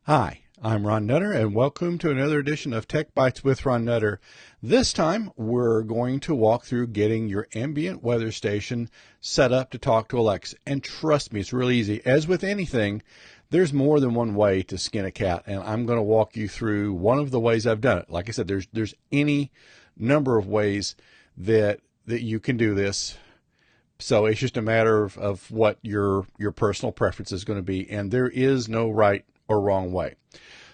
Hi, I'm Ron Nutter, and welcome to another edition of Tech Bites with Ron Nutter. This time, we're going to walk through getting your ambient weather station set up to talk to Alexa. And trust me, it's really easy. As with anything, there's more than one way to skin a cat, and I'm going to walk you through one of the ways I've done it. Like I said, there's any number of ways that you can do this. So it's just a matter of what your personal preference is going to be, and there is no right or wrong way.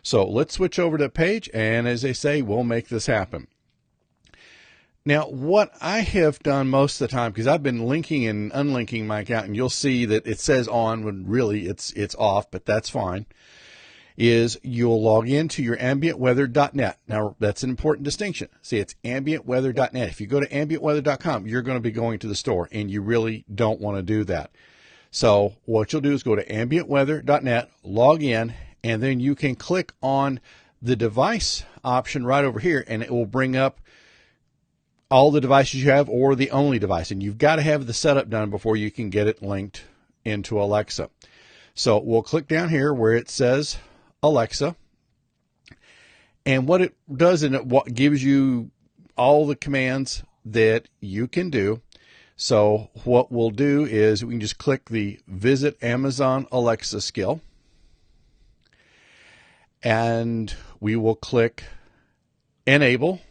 So let's switch over to the page, and as they say, we'll make this happen. Now, what I have done most of the time, because I've been linking and unlinking my account, and you'll see that it says on when really it's off, but that's fine, is you'll log into your ambientweather.net. Now, that's an important distinction. See, it's ambientweather.net. If you go to ambientweather.com, you're going to be going to the store, and you really don't want to do that. So what you'll do is go to ambientweather.net, log in, and then you can click on the device option right over here, and it will bring up all the devices you have or the only device. And you've got to have the setup done before you can get it linked into Alexa. So we'll click down here where it says Alexa. And what it does, and it gives you all the commands that you can do. So what we'll do is we can just click the Visit Amazon Alexa skill. And we will click Enable.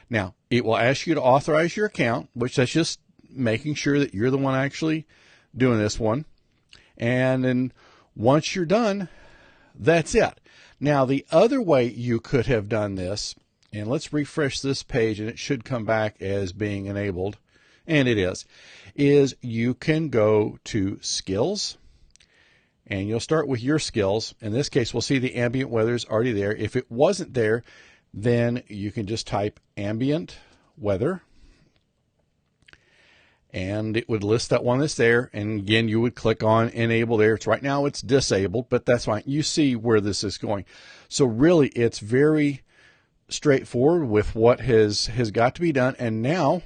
Now, it will ask you to authorize your account, which that's just making sure that you're the one actually doing this one. And then once you're done, that's it. Now, the other way you could have done this, and let's refresh this page, and it should come back as being enabled, and it is you can go to Skills, and you'll start with your skills. In this case, we'll see the ambient weather is already there. If it wasn't there, then you can just type ambient weather, and it would list that one that's there. And again, you would click on enable there. Right now it's disabled, but that's fine. You see where this is going. So really, it's very straightforward with what has got to be done. And now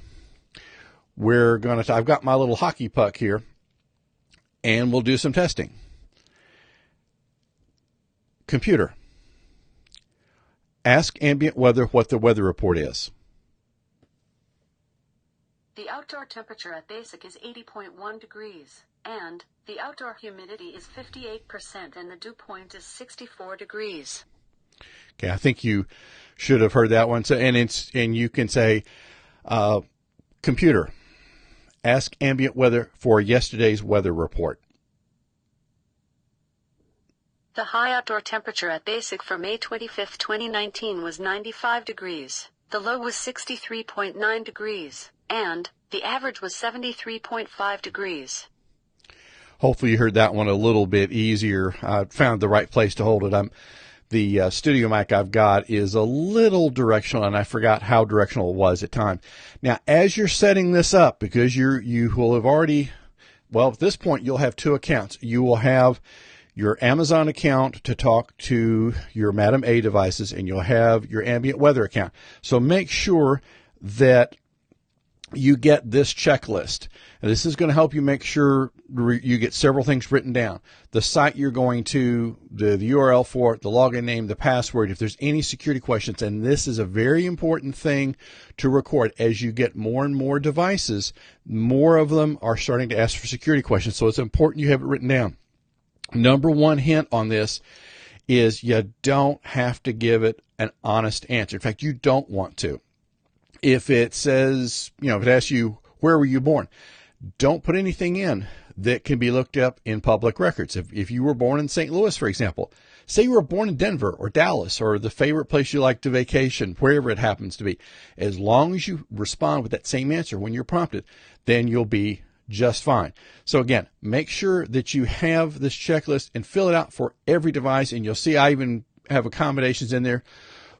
we're going to, I've got my little hockey puck here, and we'll do some testing. Computer, ask ambient weather what the weather report is. The outdoor temperature at basic is 80.1 degrees, and the outdoor humidity is 58%, and the dew point is 64 degrees. Okay, I think you should have heard that one. So, and you can say, computer, ask ambient weather for yesterday's weather report. The high outdoor temperature at basic for May 25, 2019 was 95 degrees. The low was 63.9 degrees, and the average was 73.5 degrees. Hopefully you heard that one a little bit easier. I found the right place to hold it. The studio mic I've got is a little directional, and I forgot how directional it was at times. Now, as you're setting this up, because you will have already, well, at this point, you'll have two accounts. You will have your Amazon account to talk to your Madam A devices, and you'll have your ambient weather account. So make sure that you get this checklist. And this is going to help you make sure you get several things written down. The site you're going to, the URL for it, the login name, the password, if there's any security questions. And this is a very important thing to record. As you get more and more devices, more of them are starting to ask for security questions. So it's important you have it written down. Number one hint on this is you don't have to give it an honest answer. In fact, you don't want to. If it says, if it asks you, where were you born? Don't put anything in that can be looked up in public records. If you were born in St. Louis, for example, say you were born in Denver or Dallas or the favorite place you like to vacation, wherever it happens to be, as long as you respond with that same answer when you're prompted, then you'll be just fine. So again, make sure that you have this checklist and fill it out for every device. And you'll see I even have accommodations in there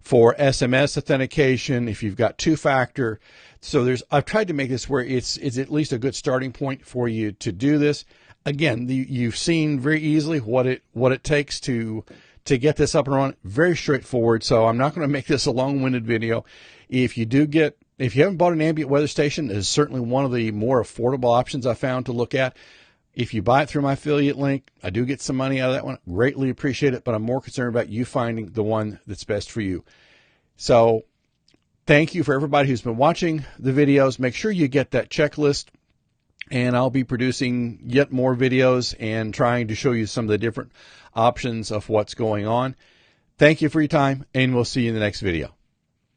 for SMS authentication if you've got two-factor. So I've tried to make this where it's at least a good starting point for you to do this. Again, you've seen very easily what it takes to get this up and running. Very straightforward. So I'm not going to make this a long-winded video. If you haven't bought an ambient weather station, it is certainly one of the more affordable options I found to look at. If you buy it through my affiliate link, I do get some money out of that one. Greatly appreciate it, but I'm more concerned about you finding the one that's best for you. So thank you for everybody who's been watching the videos. Make sure you get that checklist, and I'll be producing yet more videos and trying to show you some of the different options of what's going on. Thank you for your time, and we'll see you in the next video.